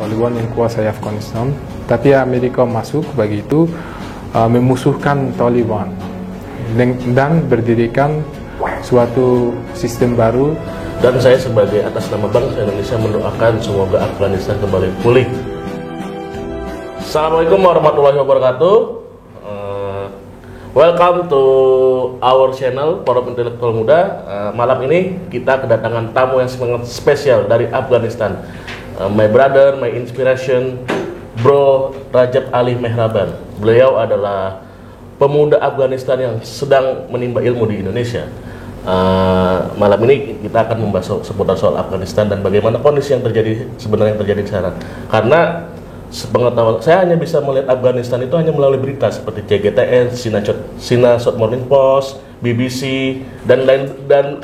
Taliban yang kuasai Afghanistan, tapi Amerika masuk begitu memusuhkan Taliban dan berdirikan suatu sistem baru. Dan saya sebagai atas nama bangsa Indonesia mendoakan semoga Afghanistan kembali pulih. Assalamualaikum warahmatullahi wabarakatuh. Welcome to our channel Forum Intelektual Muda. Malam ini kita kedatangan tamu yang sangat spesial dari Afghanistan. My brother, my inspiration, Bro Rajab Ali Mehraban. Beliau adalah pemuda Afghanistan yang sedang menimba ilmu di Indonesia. Malam ini kita akan membahas seputar soal Afghanistan dan bagaimana kondisi yang terjadi sebenarnya yang terjadi di sana. Karena sepengetahuan saya hanya bisa melihat Afghanistan itu hanya melalui berita seperti CGTN, China South Morning Post, BBC dan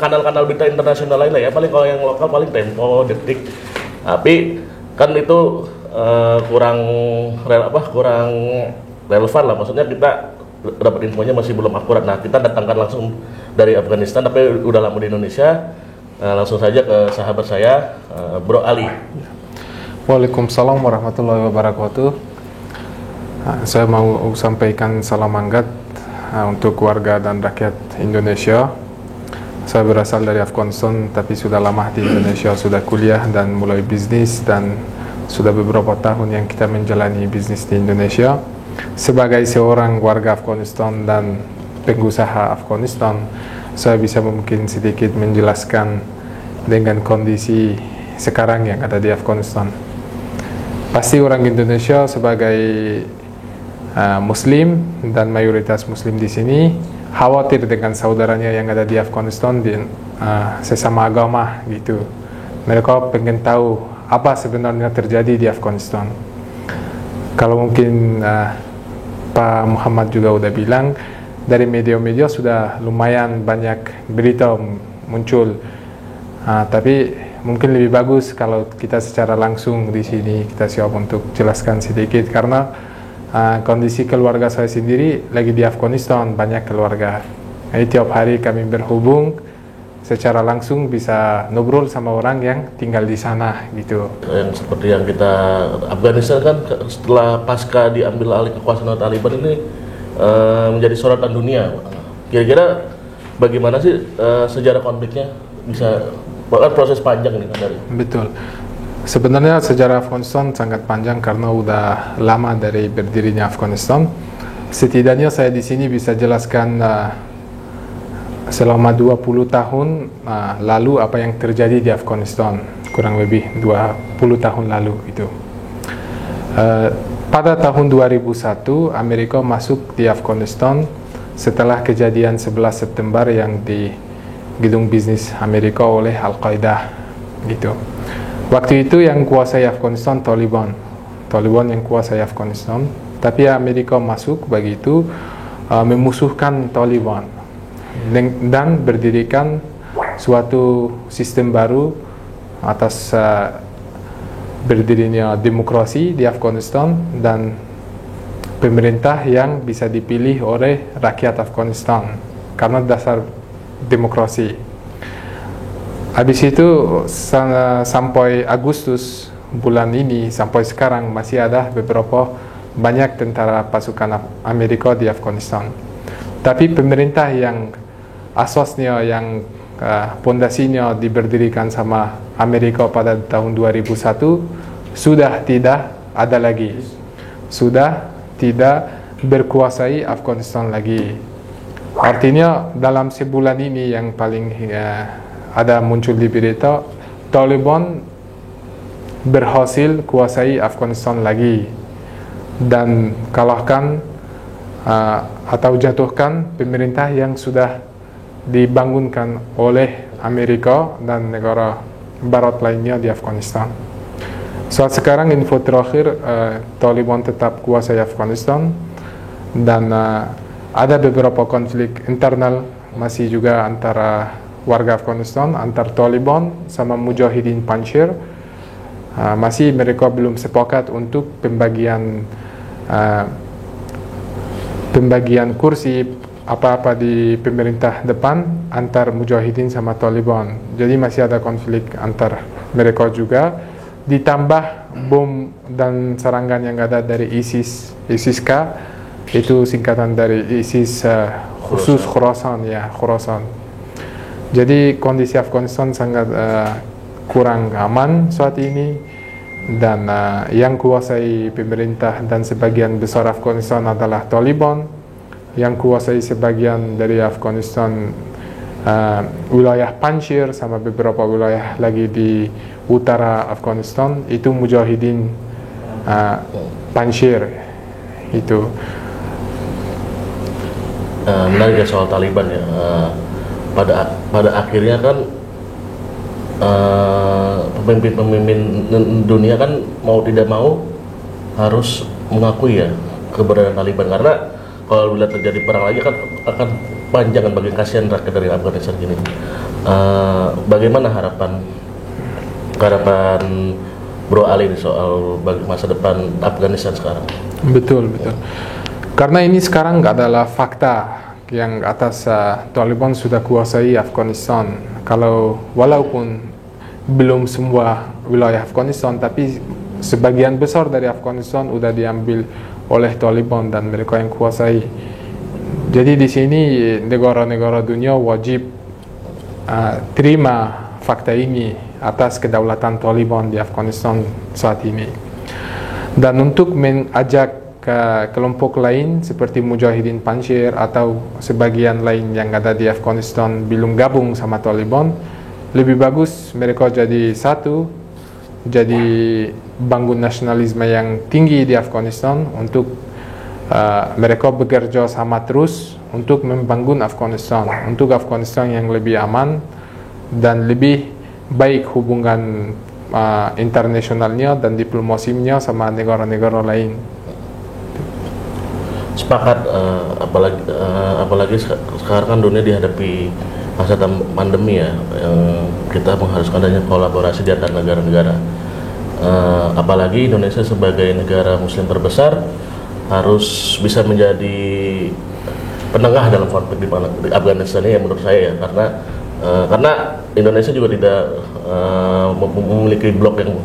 kanal-kanal berita internasional lainnya ya. Paling kalau yang lokal paling Tempo, Detik. Tapi kan itu kurang relevan lah. Maksudnya kita dapat infonya masih belum akurat. Nah, kita datangkan langsung dari Afghanistan tapi udah lama di Indonesia. Langsung saja ke sahabat saya, Bro Ali. Waalaikumsalam warahmatullahi wabarakatuh. Saya mau sampaikan salam hangat untuk warga dan rakyat Indonesia. Saya berasal dari Afghanistan tapi sudah lama di Indonesia, sudah kuliah dan mulai bisnis, dan sudah beberapa tahun yang kita menjalani bisnis di Indonesia. Sebagai seorang warga Afghanistan dan pengusaha Afghanistan, saya bisa mungkin sedikit menjelaskan dengan kondisi sekarang yang ada di Afghanistan. Pasti orang Indonesia sebagai Muslim dan mayoritas Muslim di sini khawatir dengan saudaranya yang ada di Afghanistan di sesama agama gitu. Mereka pengen tahu apa sebenarnya terjadi di Afghanistan. Kalau mungkin Pak Muhammad juga udah bilang, dari media-media sudah lumayan banyak berita muncul, tapi mungkin lebih bagus kalau kita secara langsung di sini kita siap untuk jelaskan sedikit, karena kondisi keluarga saya sendiri lagi di Afghanistan, banyak keluarga. Jadi tiap hari kami berhubung secara langsung, bisa ngobrol sama orang yang tinggal di sana gitu. Yang seperti yang kita Afghanistan kan setelah pasca diambil alih kekuasaan oleh Taliban ini menjadi sorotan dunia. Kira-kira bagaimana sih sejarah konfliknya? Bisa bahkan proses panjang nih kan dari. Betul. Sebenarnya sejarah Afghanistan sangat panjang karena udah lama dari berdirinya Afghanistan. Setidaknya saya di sini bisa jelaskan selama 20 tahun lalu apa yang terjadi di Afghanistan, kurang lebih 20 tahun lalu itu. Pada tahun 2001 Amerika masuk di Afghanistan setelah kejadian 11 September yang di gedung bisnis Amerika oleh Al-Qaeda gitu. Waktu itu yang kuasai Afghanistan Taliban yang kuasai Afghanistan, tapi Amerika masuk begitu memusuhkan Taliban dan berdirikan suatu sistem baru atas berdirinya demokrasi di Afghanistan dan pemerintah yang bisa dipilih oleh rakyat Afghanistan karena dasar demokrasi. Habis itu sampai Agustus bulan ini sampai sekarang masih ada beberapa banyak tentara pasukan Amerika di Afghanistan. Tapi pemerintah yang asasnya, yang pondasinya diberdirikan sama Amerika pada tahun 2001 sudah tidak ada lagi, sudah tidak berkuasai Afghanistan lagi. Artinya dalam sebulan ini yang paling ada muncul di berita, Taliban berhasil kuasai Afghanistan lagi dan kalahkan atau jatuhkan pemerintah yang sudah dibangunkan oleh Amerika dan negara barat lainnya di Afghanistan. Saat sekarang info terakhir, Taliban tetap kuasai Afghanistan dan ada beberapa konflik internal masih juga antara warga Afghanistan, antar Taliban sama Mujahidin Panjshir. Masih mereka belum sepakat untuk pembagian kursi apa-apa di pemerintah depan antar Mujahidin sama Taliban. Jadi masih ada konflik antar mereka juga. Ditambah bom dan serangan yang ada dari ISIS-K, itu singkatan dari ISIS khusus Khorasan ya, Khorasan. Jadi kondisi Afghanistan sangat kurang aman saat ini, dan yang kuasai pemerintah dan sebagian besar Afghanistan adalah Taliban. Yang kuasai sebagian dari Afghanistan wilayah Panjshir sama beberapa wilayah lagi di utara Afghanistan itu Mujahidin Panjshir itu. Menarik ya soal Taliban ya. Pada akhirnya kan pemimpin-pemimpin dunia kan mau tidak mau harus mengakui ya keberadaan Taliban, karena kalau bila terjadi perang lagi kan akan panjang dan bagi kasihan rakyat dari Afghanistan gini. Bagaimana harapan Bro Ali soal masa depan Afghanistan sekarang? Betul. Karena ini sekarang adalah fakta yang atas Taliban sudah kuasai Afghanistan. Kalau walaupun belum semua wilayah Afghanistan, tapi sebagian besar dari Afghanistan sudah diambil oleh Taliban dan mereka yang kuasai. Jadi di sini negara-negara dunia wajib terima fakta ini atas kedaulatan Taliban di Afghanistan saat ini. Dan untuk mengajak ke kelompok lain seperti Mujahidin Panjshir atau sebagian lain yang ada di Afghanistan belum gabung sama Taliban, lebih bagus mereka jadi satu, jadi bangun nasionalisme yang tinggi di Afghanistan untuk mereka bekerja sama terus untuk membangun Afghanistan, untuk Afghanistan yang lebih aman dan lebih baik hubungan internasionalnya dan diplomasinya sama negara-negara lain. Sepakat, apalagi sekarang kan dunia dihadapi masa pandemi ya, yang kita mengharuskan adanya kolaborasi di antara negara-negara. Apalagi Indonesia sebagai negara Muslim terbesar harus bisa menjadi penengah dalam konflik di Afghanistan ini ya, menurut saya ya, karena Indonesia juga tidak memiliki blok yang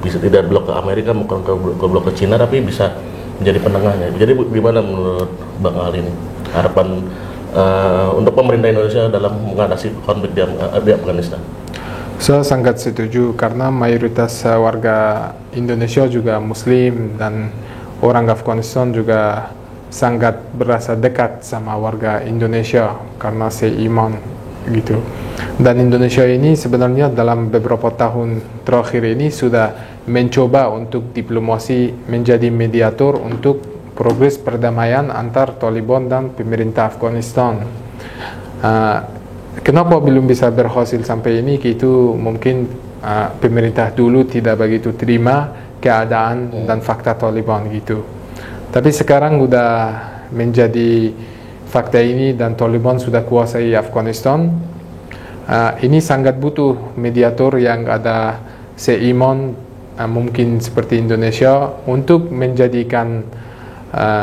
bisa, tidak blok ke Amerika, bukan ke blok ke Cina, tapi bisa menjadi penengahnya. Jadi gimana menurut Bang Ali ini harapan untuk pemerintah Indonesia dalam mengatasi konflik di Afghanistan? Saya sangat setuju karena mayoritas warga Indonesia juga Muslim dan orang Afghanistan juga sangat berasa dekat sama warga Indonesia karena seiman gitu. Dan Indonesia ini sebenarnya dalam beberapa tahun terakhir ini sudah mencoba untuk diplomasi menjadi mediator untuk progres perdamaian antar Taliban dan pemerintah Afghanistan. Kenapa belum bisa berhasil sampai ini? Itu mungkin pemerintah dulu tidak begitu terima keadaan dan fakta Taliban gitu. Tapi sekarang udah menjadi fakta ini dan Taliban sudah kuasai Afghanistan. Ini sangat butuh mediator yang ada seiman, mungkin seperti Indonesia, untuk menjadikan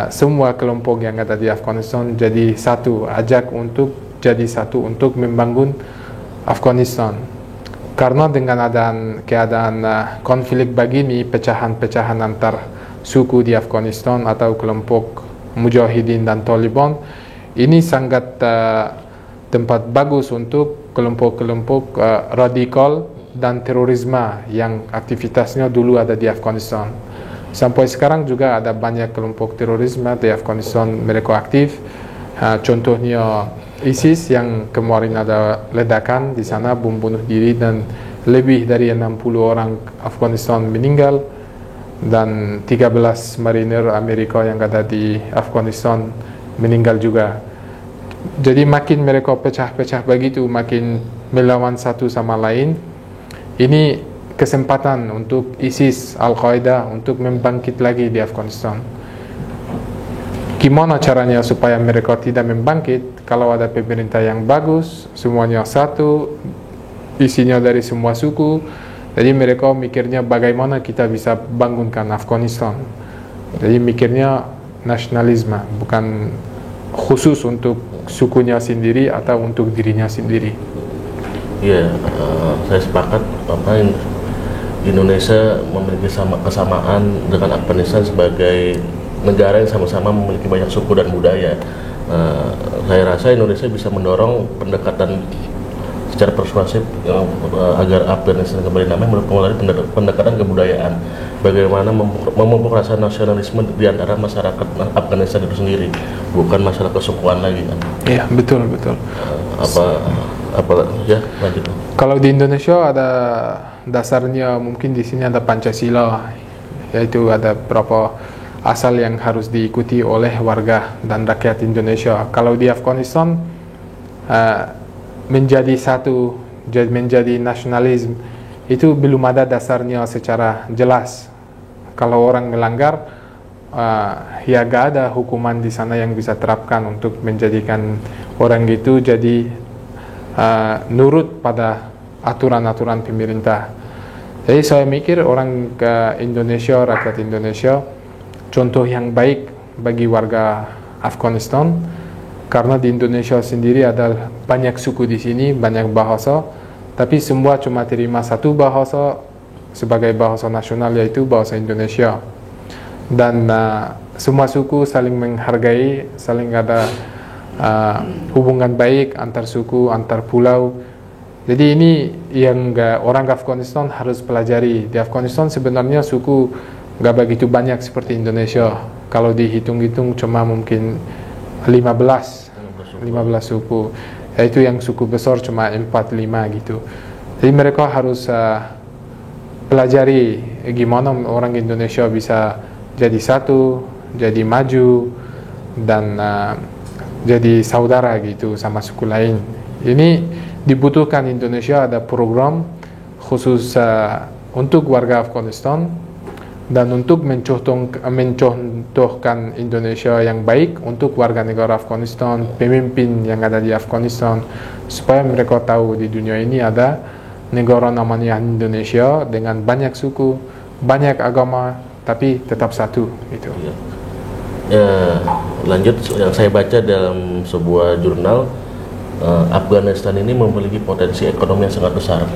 semua kelompok yang ada di Afghanistan jadi satu, ajak untuk jadi satu untuk membangun Afghanistan. Karena dengan keadaan konflik begini, pecahan-pecahan antar suku di Afghanistan atau kelompok Mujahidin dan Taliban, ini sangat tempat bagus untuk kelompok-kelompok radikal dan terorisme yang aktivitasnya dulu ada di Afghanistan. Sampai sekarang juga ada banyak kelompok terorisme di Afghanistan mereka aktif. Contohnya ISIS yang kemarin ada ledakan di sana, bom bunuh diri, dan lebih dari 60 orang Afghanistan meninggal dan 13 marinir Amerika yang ada di Afghanistan meninggal juga. Jadi makin mereka pecah-pecah begitu, makin melawan satu sama lain. Ini kesempatan untuk ISIS, Al-Qaeda untuk membangkit lagi di Afghanistan. Gimana caranya supaya mereka tidak membangkit? Kalau ada pemerintah yang bagus, semuanya satu, isinya dari semua suku, jadi mereka mikirnya bagaimana kita bisa bangunkan Afghanistan. Jadi mikirnya nasionalisme, bukan khusus untuk sukunya sendiri atau untuk dirinya sendiri. Iya, saya sepakat. Indonesia memiliki kesamaan dengan Afghanistan sebagai negara yang sama-sama memiliki banyak suku dan budaya. Saya rasa Indonesia bisa mendorong pendekatan secara persuasif agar Afghanistan kembali damai melalui pendekatan kebudayaan. Bagaimana memupuk rasa nasionalisme di antara masyarakat Afghanistan itu sendiri, bukan masalah kesukuan lagi kan? Iya, betul. Ya, lanjut. Kalau di Indonesia ada dasarnya, mungkin di sini ada Pancasila, yaitu ada beberapa asal yang harus diikuti oleh warga dan rakyat Indonesia. Kalau di Afghanistan menjadi satu, menjadi nasionalisme itu belum ada dasarnya secara jelas. Kalau orang melanggar, ya gak ada hukuman di sana yang bisa terapkan untuk menjadikan orang itu jadi nurut pada aturan-aturan pemerintah. Jadi saya mikir orang ke Indonesia, rakyat Indonesia, contoh yang baik bagi warga Afghanistan, karena di Indonesia sendiri ada banyak suku di sini, banyak bahasa, tapi semua cuma terima satu bahasa sebagai bahasa nasional, yaitu bahasa Indonesia. Dan semua suku saling menghargai, saling ada hubungan baik antar suku, antar pulau. Jadi ini yang orang Afghanistan harus pelajari. Di Afghanistan sebenarnya suku gak begitu banyak seperti Indonesia. Kalau dihitung-hitung cuma mungkin 15 suku. Yaitu yang suku besar cuma 4-5 gitu. Jadi mereka harus pelajari gimana orang Indonesia bisa jadi satu, jadi maju, dan jadi saudara gitu sama suku lain. Ini dibutuhkan Indonesia, ada program khusus untuk warga Afghanistan dan untuk mencontohkan Indonesia yang baik untuk warga negara Afghanistan, pemimpin yang ada di Afghanistan, supaya mereka tahu di dunia ini ada negara namanya Indonesia dengan banyak suku, banyak agama, tapi tetap satu gitu. Ya, lanjut yang saya baca dalam sebuah jurnal, Afghanistan ini memiliki potensi ekonomi yang sangat besar.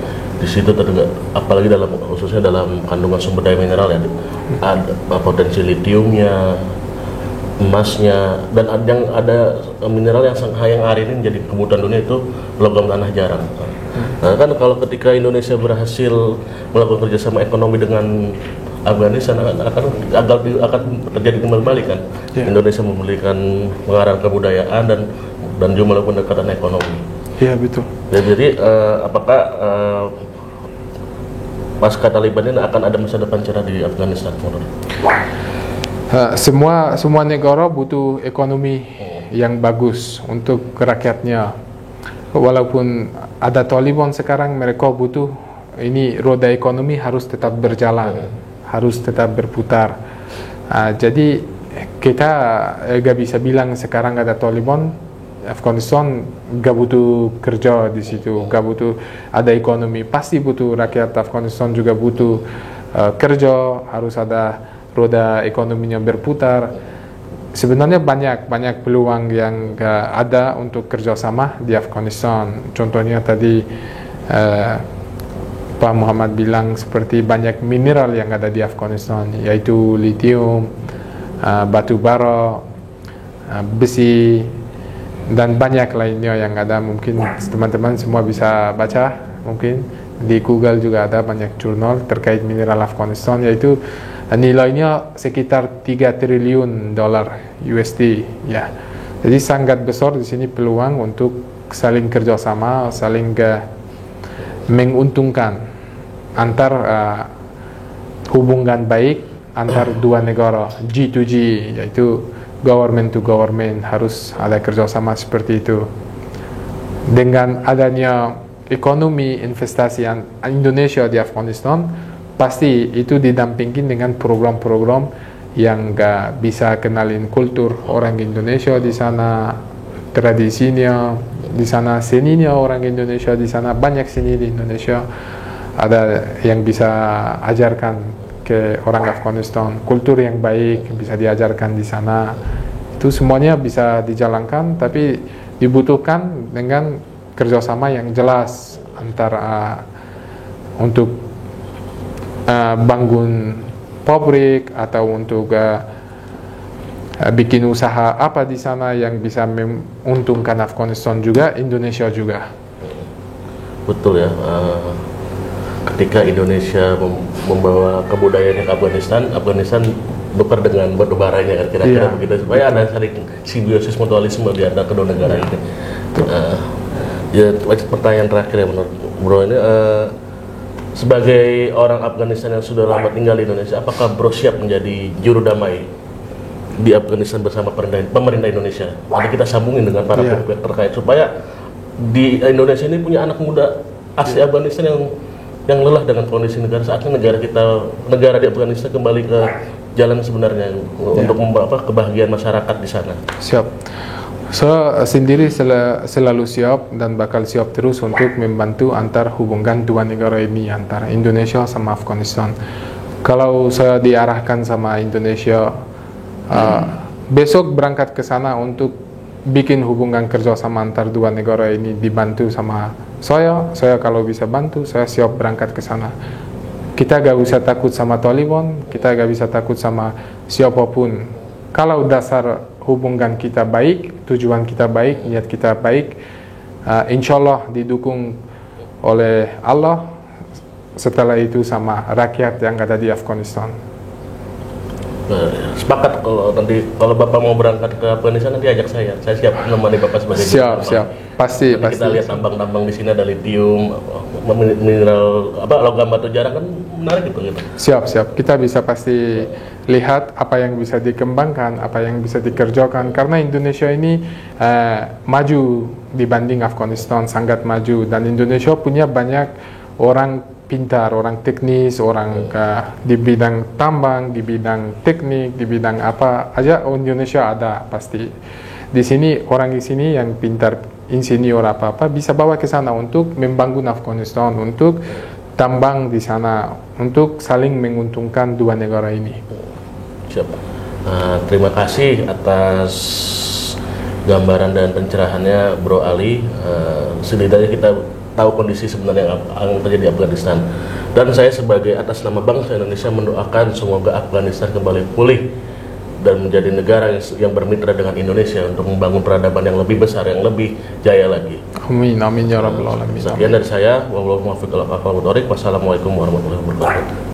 Di situ terdapat, apalagi khususnya dalam kandungan sumber daya mineral ya, ada potensi litiumnya, emasnya, dan ada mineral yang hari ini menjadi kebutuhan dunia, itu logam tanah jarang. Nah kan kalau ketika Indonesia berhasil melakukan kerjasama ekonomi dengan Afghanistan, akan terjadi timbal balik kan. Indonesia memberikan pengarah kebudayaan dan juga melakukan pendekatan ekonomi. Iya betul. Jadi apakah pasca Taliban ini akan ada masa depan cerah di Afghanistan? Semua negara butuh ekonomi yang bagus untuk rakyatnya. Walaupun ada Taliban sekarang, mereka butuh ini roda ekonomi harus tetap berjalan, harus tetap berputar. Jadi kita gak bisa bilang sekarang ada Taliban, Afghanistan gak butuh kerja di situ, gak butuh ada ekonomi. Pasti butuh, rakyat Afghanistan juga butuh kerja, harus ada roda ekonominya berputar. Sebenarnya banyak peluang yang ada untuk kerjasama di Afghanistan. Contohnya tadi Pak Muhammad bilang seperti banyak mineral yang ada di Afghanistan, yaitu litium, batu bara, besi, dan banyak lainnya yang ada. Mungkin teman-teman semua bisa baca, mungkin di Google juga ada banyak jurnal terkait mineral Afghanistan, yaitu nilainya sekitar 3 triliun dolar USD ya. Jadi sangat besar di sini peluang untuk saling kerjasama, saling menguntungkan antar hubungan baik antar dua negara, G2G, yaitu government to government, harus ada kerjasama seperti itu. Dengan adanya ekonomi investasi Indonesia di Afghanistan, pasti itu didampingin dengan program-program yang bisa kenalin kultur orang Indonesia di sana, tradisinya di sana, seninya orang Indonesia di sana, banyak seni di Indonesia ada yang bisa ajarkan ke orang Afghanistan, kultur yang baik bisa diajarkan di sana. Itu semuanya bisa dijalankan, tapi dibutuhkan dengan kerjasama yang jelas antara untuk bangun pabrik atau untuk bikin usaha apa di sana yang bisa menguntungkan Afghanistan juga, Indonesia juga. Betul ya. Ketika Indonesia membawa kebudayaannya ke Afghanistan, Afghanistan tukar dengan batu baranya kan, kira-kira begitu, supaya ada saling simbiosis mutualisme di antara kedua negara ini. Ya, pertanyaan terakhir ya menurut Bro ini, sebagai orang Afghanistan yang sudah lama tinggal di Indonesia, apakah Bro siap menjadi juru damai di Afghanistan bersama pemerintah Indonesia? Nanti kita sambungin dengan para pihak terkait supaya di Indonesia ini punya anak muda asli Afghanistan yang lelah dengan kondisi negara. Saatnya negara di Afghanistan kembali ke jalan sebenarnya untuk membawa kebahagiaan masyarakat di sana. Siap. Saya sendiri selalu siap dan bakal siap terus untuk membantu antar hubungan dua negara ini, antara Indonesia sama Afghanistan. Kalau saya diarahkan sama Indonesia, besok berangkat ke sana untuk bikin hubungan kerjasama antar dua negara ini, dibantu sama saya kalau bisa bantu, saya siap berangkat ke sana. Kita gak usah takut sama Taliban, kita gak bisa takut sama siapapun. Kalau dasar hubungan kita baik, tujuan kita baik, niat kita baik, insya Allah didukung oleh Allah, setelah itu sama rakyat yang ada di Afghanistan. Sepakat, kalau Bapak mau berangkat ke Afghanistan nanti ajak saya siap menemani Bapak sebagai siap pasti kita lihat tambang-tambang di sini, ada litium, mineral logam batu jarang, kan menarik gitu. Siap kita bisa pasti lihat apa yang bisa dikembangkan, apa yang bisa dikerjakan, karena Indonesia ini maju dibanding Afghanistan, sangat maju, dan Indonesia punya banyak orang pintar, orang teknis, orang di bidang tambang, di bidang teknik, di bidang apa aja Indonesia ada pasti. Di sini orang di sini yang pintar, insinyur apa bisa bawa ke sana untuk membangun Afghanistan, untuk tambang di sana, untuk saling menguntungkan dua negara ini. Siap. Terima kasih atas gambaran dan pencerahannya Bro Ali. Setidaknya kita tahu kondisi sebenarnya yang terjadi di Afghanistan, dan saya sebagai atas nama bangsa Indonesia mendoakan semoga Afghanistan kembali pulih dan menjadi negara yang bermitra dengan Indonesia untuk membangun peradaban yang lebih besar, yang lebih jaya lagi. Amin ya rabbal alamin. Sekian dari saya. Wassalamualaikum warahmatullahi wabarakatuh.